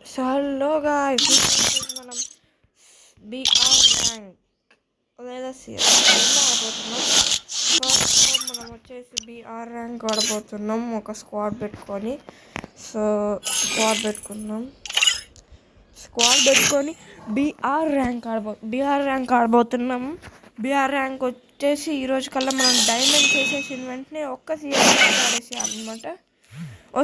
So hello guys, మనం BR rank లేదా CS ఆడబోతున్నాం. First మనం వచ్చేసి బిఆర్ ర్యాంక్ ఆడబోతున్నాం ఒక స్క్వాడ్ పెట్టుకొని. సో స్క్వాడ్ పెట్టుకొని బిఆర్ ర్యాంక్ ఆడబోతున్నాం. బిఆర్ ర్యాంక్ వచ్చేసి ఈరోజు కల్లా మనం డైమండ్ చేసేసిన వెంటనే ఒక్క సిఎస్ ర్యాంక్ ఆడేసేయాలన్నమాట. ఓ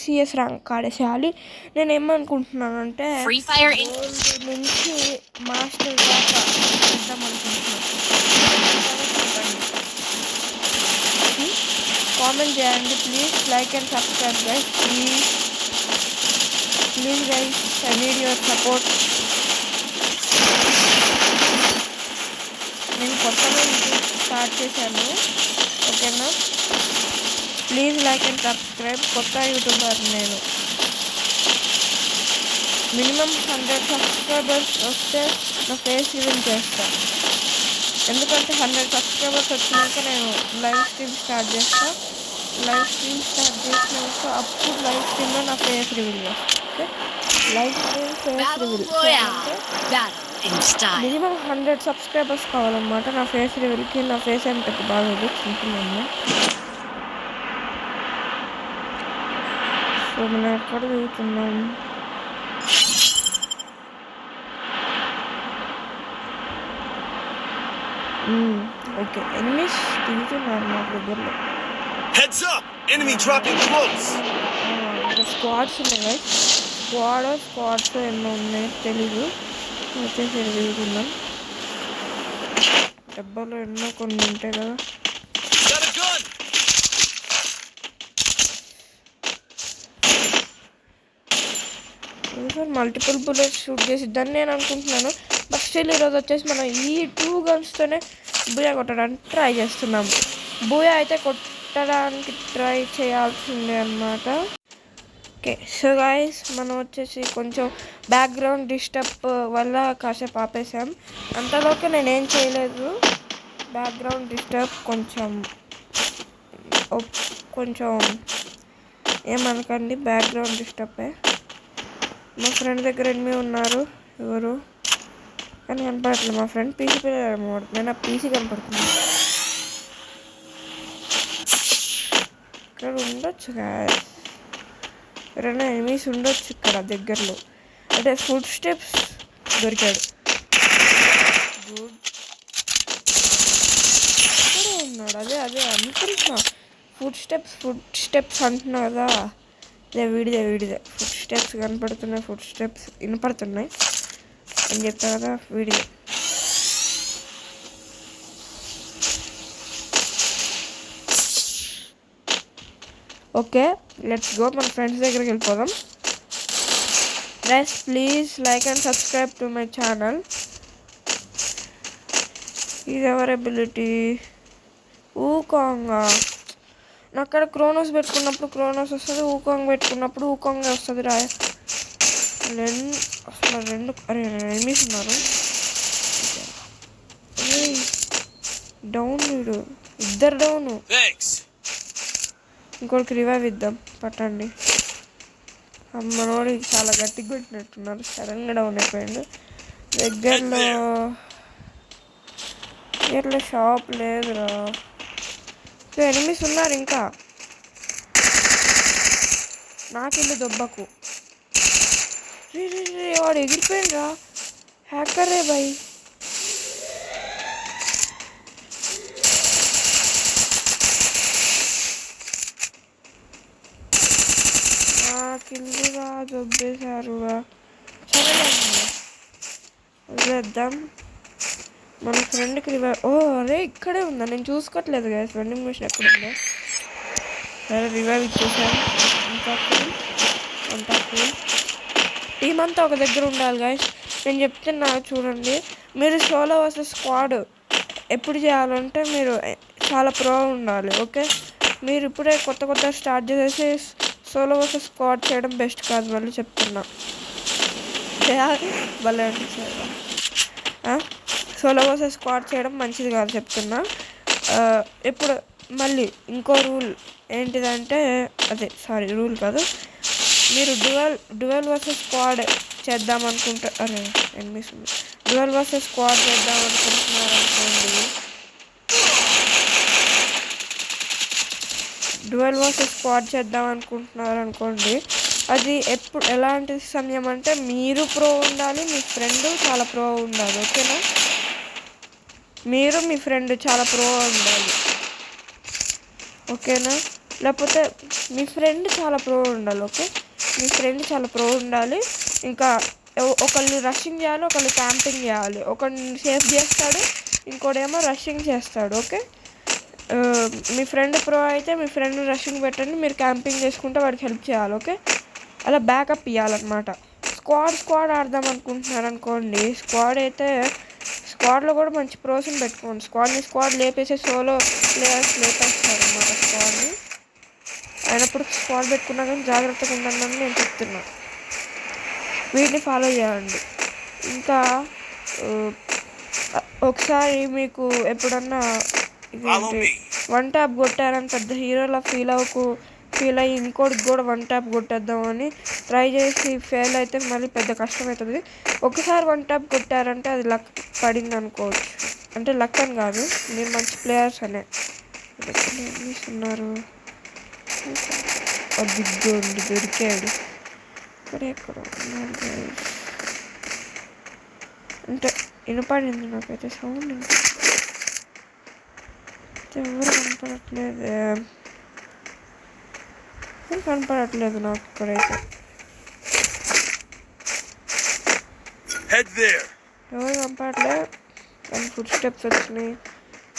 సిఎస్ ర్యాంక్ ఆడేసేయాలి. నేను ఏమనుకుంటున్నానంటే గోల్డ్ నుంచి మాస్టర్ దాకా చేద్దాం అనుకుంటున్నాను. కామెంట్ చేయండి please, like and subscribe guys, please guys, I need your support. నేను కొత్తగా స్టార్ట్ చేశాను, ఓకేనా? Please like and subscribe. కొత్త యూట్యూబర్ నేను. మినిమం 100 సబ్స్క్రైబర్స్ వస్తే నా ఫేస్ రివీల్ చేస్తాను. ఎందుకంటే 100 సబ్స్క్రైబర్స్ వచ్చినాక నేను లైవ్ స్ట్రీమ్ స్టార్ట్ చేస్తాను. లైవ్ స్ట్రీమ్ స్టార్ట్ చేసినాక అప్పుడు లైవ్ స్ట్రీమ్లో నా ఫేస్ రివీల్ చేస్తాను. Okay, live stream face reveal minimum 100 subscribers కావాలన్నమాట నా ఫేస్ రివీల్కి. నా ఫేస్ ఏం పెద్ద బాగా చూసుకుంటున్నాను. సో మనం ఎక్కడ దిగుతున్నాం? ఓకే, ఎనిమీస్ దిగుతున్నారు మా దగ్గరలో. స్క్వాడ్స్ ఉన్నాయి, స్క్వాడ్స్ ఎన్నో ఉన్నాయి తెలీదు. వచ్చేసి దిగుతున్నాం. డబ్బాలో ఎన్నో కొన్ని ఉంటాయి కదా. మల్టిపుల్ బుల్లెట్స్ షూట్ చేసిద్దని నేను అనుకుంటున్నాను. బట్ స్టిల్ ఈరోజు వచ్చేసి మనం ఈ 2 గన్స్తోనే బూయా కొట్టడానికి ట్రై చేస్తున్నాము. బూయా అయితే కొట్టడానికి ట్రై చేయాల్సిందే అన్నమాట. ఓకే, సో గాయ్స్, మనం వచ్చేసి కొంచెం బ్యాక్గ్రౌండ్ డిస్టర్బ్ వల్ల కాసేపు ఆపేసాం. అంతలోకి నేనేం చేయలేదు. బ్యాక్గ్రౌండ్ డిస్టర్బ్ కొంచెం ఏమనకండి, బ్యాక్గ్రౌండ్ డిస్టర్బే. మా ఫ్రెండ్ దగ్గర ఎనిమిది ఉన్నారు. ఎవరు కానీ కనపడట్లేదు. మా ఫ్రెండ్ పీసీ పిల్లలు, నేను ఆ పీసీ కనపడుతుంది. ఇక్కడ ఉండొచ్చు కదా, ఎవరైనా ఎనిమిస్ ఉండొచ్చు ఇక్కడ దగ్గరలో. అంటే ఫుడ్ స్టెప్స్ దొరికాడు. గుడ్, ఇక్కడే ఉన్నాడు. అదే అనుకుంటున్నా. ఫుడ్ స్టెప్స్ అంటున్నా కదా. వీడిదే ఫుడ్ స్టెప్స్ కనపడుతున్నాయి, ఫుడ్ స్టెప్స్ వినపడుతున్నాయి అని చెప్పా కదా. Video okay, let's go. మన ఫ్రెండ్స్ దగ్గరికి వెళ్ళిపోదాం. Guys, please like and subscribe to my channel. ఇది ఎవరి అబిలిటీ? ఊకాంగా. నాకు అక్కడ క్రోనోస్ పెట్టుకున్నప్పుడు క్రోనోస్ వస్తుంది, ఊకాంగ్ పెట్టుకున్నప్పుడు ఊకాంగే వస్తుంది. అసలు రెండు ఎనిమిస్ ఉన్నారు. డౌన్ వీడు, ఇద్దరు డౌను. ఇంకొకరికి రివైవ్ ఇద్దాం, పట్టండి. మనోడు చాలా గట్టిగా పెట్టినట్టున్నారు. సడన్గా డౌన్ అయిపోయిండు. దగ్గరలో ఎట్లా షాప్ లేదురా. ఎనిమిస్ ఉన్నారు ఇంకా. నాకెళ్ళి దెబ్బకు వాడు ఎగిరిపోయిండ్రా. హ్యాకరే బై. నాకిల్లుగా దొబ్బేశారుగా. సరే వదిలేద్దాం. మన ఫ్రెండ్కి రివైవ్. అరే ఇక్కడే ఉందా, నేను చూసుకోవట్లేదు కదా. వెండింగ్ మిషన్ ఎక్కడ ఉందో. సరే రివైవ్ ఇచ్చేసాను. ఇంకా టీం అంతా ఒక దగ్గర ఉండాలి గాయస్. నేను చెప్తున్నా చూడండి. మీరు సోలో వర్సెస్ స్క్వాడ్ ఎప్పుడు చేయాలంటే మీరు చాలా ప్రో ఉండాలి. ఓకే, మీరు ఇప్పుడే కొత్త స్టార్ట్ చేసేసి సోలో వర్సెస్ స్క్వాడ్ చేయడం బెస్ట్ కాదు. మళ్ళీ చెప్తున్నా, భలే సోలో వర్సెస్ స్క్వాడ్ చేయడం మంచిది కాదు చెప్తున్నా. ఇప్పుడు మళ్ళీ ఇంకో రూల్ ఏంటిదంటే, రూల్ కాదు, మీరు డ్యువల్ వర్సెస్ స్క్వాడ్ చేద్దాం అనుకుంటా అరే ఎనిమిస్ డ్యువల్ వర్సెస్ స్క్వాడ్ చేద్దాం అనుకుంటున్నారు అనుకోండి అది ఎలాంటి సమయం అంటే మీరు ప్రో ఉండాలి, మీ ఫ్రెండ్ చాలా ప్రో ఉండాలి. ఓకేనా, మీరు మీ ఫ్రెండ్ చాలా ప్రో ఉండాలి. ఓకేనా, లేకపోతే మీ ఫ్రెండ్ చాలా ప్రో ఉండాలి. ఓకే, మీ ఫ్రెండ్ చాలా ప్రో ఉండాలి. ఇంకా ఒకళ్ళు రషింగ్ చేయాలి, ఒకళ్ళు క్యాంపింగ్ చేయాలి. ఒకరిని సేఫ్ చేస్తాడు, ఇంకోడేమో రషింగ్ చేస్తాడు. ఓకే, మీ ఫ్రెండ్ ప్రో అయితే మీ ఫ్రెండ్ రషింగ్ పెట్టండి, మీరు క్యాంపింగ్ చేసుకుంటే వాడికి హెల్ప్ చేయాలి. ఓకే, అలా బ్యాకప్ ఇవ్వాలన్నమాట. స్క్వాడ్ ఆడదాం అనుకుంటున్నారు అనుకోండి, స్క్వాడ్లో కూడా మంచి ప్రోస్ని పెట్టుకోండి. స్క్వాడ్ లేపేసే సోలో ప్లేయర్స్ లేపేస్తారు అన్నమాట స్క్వాడ్ని. అయినప్పుడు స్క్వాడ్ పెట్టుకున్నా కానీ జాగ్రత్తగా ఉండండి నేను చెప్తున్నా. వీటిని ఫాలో చేయండి. ఇంకా ఒకసారి మీకు ఎప్పుడన్నా వన్ ట్యాప్ కొట్టారని పెద్ద హీరోలా ఫీల్ అయ్యి ఇంకోటికి కూడా వన్ ట్యాప్ కొట్టేద్దామని ట్రై చేసి ఫెయిల్ అయితే మళ్ళీ పెద్ద కష్టమవుతుంది. ఒకసారి వన్ ట్యాప్ కొట్టారంటే అది లక్ పడింది అనుకోవచ్చు. అంటే లక్ అని కాదు, మీరు మంచి ప్లేయర్స్ అనే ఉన్నారు. దిగ్గోండి దొరికాడు. ఎక్కడ ఉన్నాడు అంటే వినపడింది నాకైతే సౌండ్. ఎవరు కనపడట్లేదు నాకు ఇక్కడైతే. ఎవరు కనపడట్లేదు కానీ ఫుడ్ స్టెప్స్ వచ్చినాయి,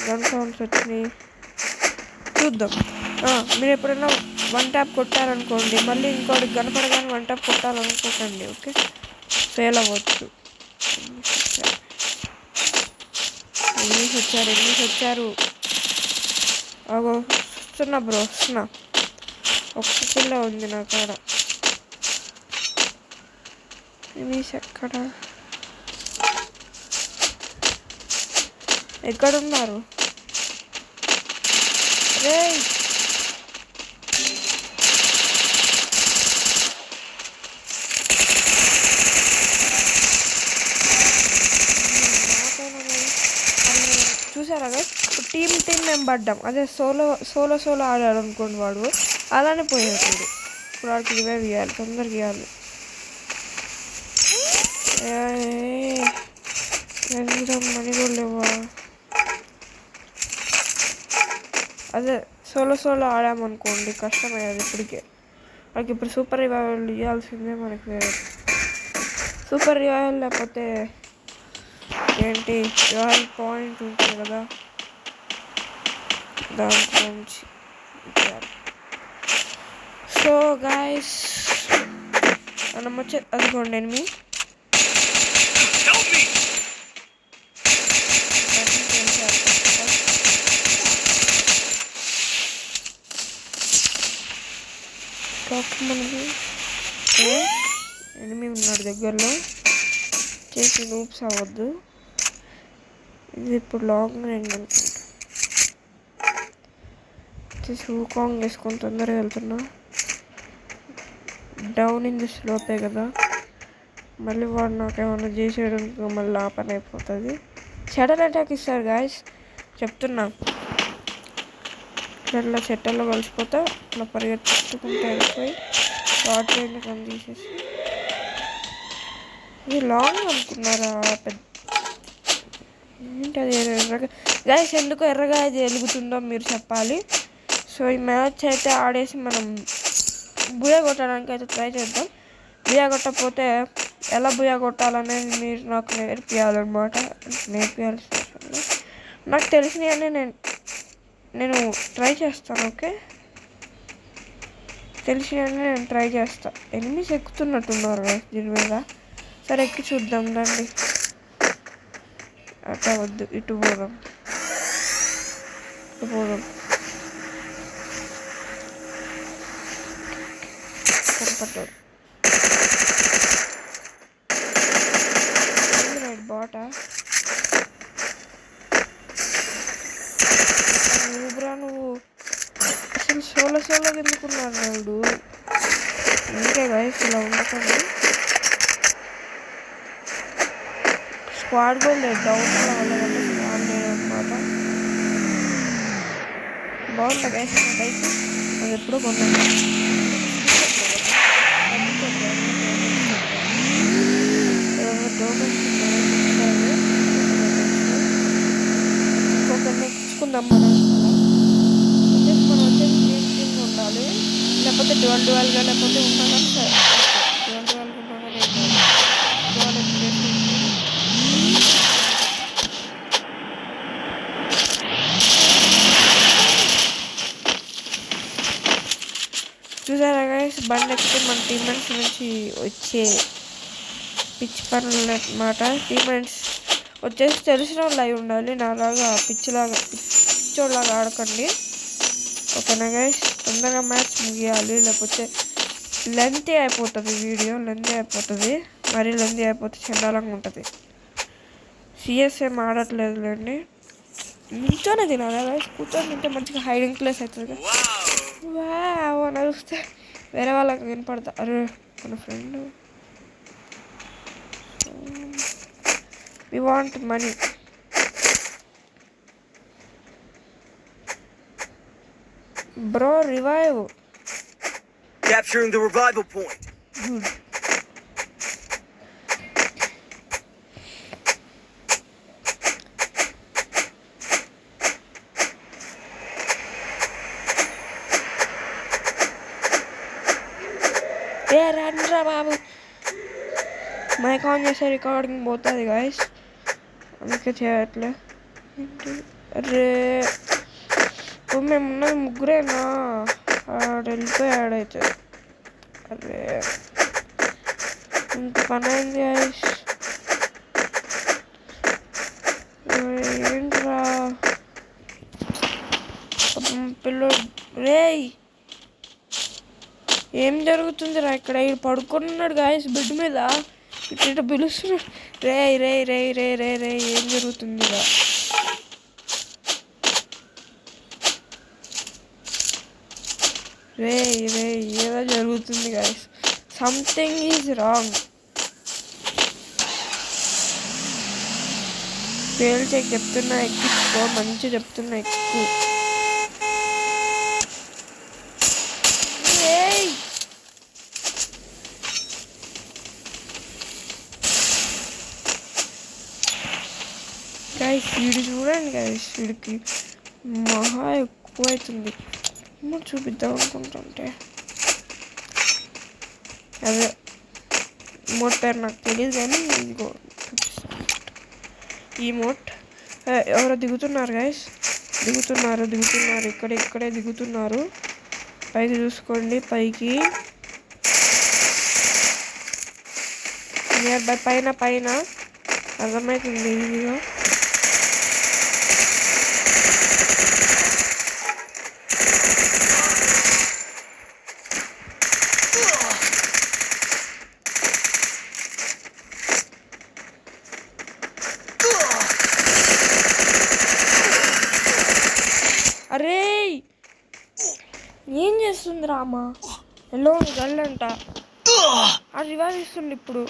గన్ సౌండ్స్ వచ్చినాయి. చూద్దాం. మీరు ఎప్పుడైనా వన్ ట్యాప్ కొట్టారనుకోండి, మళ్ళీ ఇంకోటి కనపడగానే వన్ ట్యాప్ కొట్టాలనుకోకండి. ఓకే, ఫెయిల్ అవ్వచ్చు. ఎనిమిస్ వచ్చారు. అగో వస్తున్నా బ్రో, వస్తున్నా. ఒక్క కిల్ల ఉంది నా కాడ. ఎనిమిస్ ఎక్కడున్నారు? రే చూసారా టీమ్ మేము పడ్డాం. అదే సోలో ఆడాడు అనుకోండి వాడు, అలానే పోయాడు. ఇప్పుడు వాడికి రివైవ్ ఇవ్వాలి, తొందరగా ఇవ్వాలి. మనీ కూడా లేవా? అదే సోలో ఆడామనుకోండి కష్టమయ్యేది. మనకి ఇప్పుడు సూపర్ రివైవల్ ఇవ్వాల్సిందే. మనకి సూపర్ రివైవల్ లేకపోతే ఏంటి రివైవల్ పాయింట్ ఉంటుంది కదా, దాని గురించి. సో గాయస్ మనం అదిగోండి ఎనిమి మనకి ఎనిమి ఉన్నాడు దగ్గరలో. చేసి నూప్స్ అవ్వద్దు. ఇది ఇప్పుడు లాంగ్ రేంజ్ అనుకుంటా. హూకాంగ్ వేసుకొని తొందరగా వెళ్తున్నా. డౌన్ ఇన్ ది స్లోపే కదా, మళ్ళీ వాడు నాకేమన్నా చేసేయడానికి మళ్ళీ ఆ పని అయిపోతుంది. షడల్ అటాక్ ఇస్తారు గాయస్, చెప్తున్నా. ఇట్లా చెట్టల్లో కలిసిపోతా, ఇట్లా పరిగెత్తుకుంటే వెళ్ళిపోయి షార్ట్ రేంజ్ కని తీసేసి. ఇది లాంగ్ అనుకున్నారా? ఏంటది ఎర్రగా గాయస్, ఎందుకు ఎర్రగా ఇది వెలుగుతుందో మీరు చెప్పాలి. సో ఈ మ్యాచ్ అయితే ఆడేసి మనం బుయా కొట్టడానికి అయితే ట్రై చేద్దాం. బుయా కొట్టకపోతే ఎలా బుయా కొట్టాలనేది మీరు నాకు నేర్పియాలన్నమాట. నాకు తెలిసినవన్నీ నేను ట్రై చేస్తాను. ఓకే, తెలిసినవన్నీ నేను ట్రై చేస్తాను. ఎనిమిస్ ఎక్కుతున్నట్టున్నారు దీని మీద. సరే ఎక్కి చూద్దాం రండి. అట్లా వద్దు, ఇటు పోదాం. కనపడ్డాడు. బాటా నువ్వు అసలు సోలో ఎందుకున్నాడు వాడు? అందుకే గాయ స్క్వాడ్ కూడా లేదు, డౌన్ వాళ్ళకంటే స్క్వాడ్ లేదన్నమాట. బాగుంటుంది గైస్ నా బైక్, అది ఎప్పుడో కొన్నాను. ఇంకొకరిని ఎక్కించుకుందాం మనం. వచ్చేసి మనం వచ్చేసి టీమ్ ఉండాలి, లేకపోతే డ్యువల్గా లేకపోతే ఉన్నా కానీ సరే. డ్యువల్గా ఉన్నా కానీ చూసారా గైస్, బండి ఎక్కితే మన టీమ్మేట్స్ నుంచి వచ్చే పిచ్చి పనులు అన్నమాట. టీమ్మేట్స్ వచ్చేసి తెలిసిన వాళ్ళు అయి ఉండాలి, నాలాగా పిచ్చోళ్ళలాగా ఆడకండి ఓకేనా గైస్. తొందరగా మ్యాచ్ ముగియాలి, లేకపోతే లెంతీ అయిపోతుంది, వీడియో లెంతీ అయిపోతుంది, మరీ లెంతీ అయిపోతే చండాలంగా ఉంటుంది. సిఎస్ ఏం ఆడట్లేదులేండి, నిల్చొనే తినాలి గైస్, కూర్చొని తింటే మంచిగా హైడింగ్ ప్లేస్ అవుతుంది. వావ్ అని చూస్తే వేరే వాళ్ళకి వినపడతా. అరే మన friend, we want money. Bro revive, capturing the revival point. Good. ఏ రండ్రా బాబు, మైక్ ఆన్ చేస్తే రికార్డింగ్ పోతుంది గాయస్, అందుకే చేయట్లే. అరే ఇప్పుడు మేము ఉన్నది ముగ్గురేనా, ఆడు వెళ్ళిపోయాడు అయితే. అరే ఇంత పని అయింది గాయస్, ఏంట్రా పిల్లోడు. రేయ్ ఏం జరుగుతుందిరా ఇక్కడ, ఇక్కడ పడుకున్నాడు గాయస్ బెడ్ మీద, ఇట్లా పిలుస్తున్నాడు. రే రే రే రే రే రే ఏం జరుగుతుందిరా? రే రే ఏదో జరుగుతుంది గాయస్, సంథింగ్ ఈజ్ రాంగ్. పేల్చే చెప్తున్నా ఎక్కించుకో, మంచిగా చెప్తున్నా ఎక్కువ. గైస్ వీడు చూడండి గైస్, వీడికి మహా ఎక్కువ అవుతుంది. చూపిద్దాం అనుకుంటుంటే అదే మోట్ పేరు నాకు తెలియదు కానీ ఇదిగో ఈ మోట్. ఎవరో దిగుతున్నారు గైస్, దిగుతున్నారు ఇక్కడే దిగుతున్నారు. పైకి చూసుకోండి, పైకి నియర్ బై పైన అర్థమవుతుంది ఇదిగో. అరే ఏం చేస్తుంది రామా, ఎల్లో గల్ అంట, ఆ రివైవ్ ఇస్తుంది ఇప్పుడు.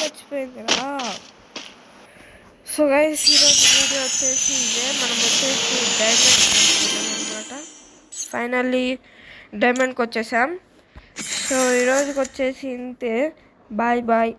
చచ్చిపోయిందిరా. సో గైస్ ఈరోజు వీడియో వచ్చేసి ఇదే, మనం వచ్చేసి డైమండ్ అనమాట. ఫైనల్లీ డైమండ్కి వచ్చేసాం. సో ఈరోజుకి వచ్చేసి ఇంతే, బాయ్ బాయ్.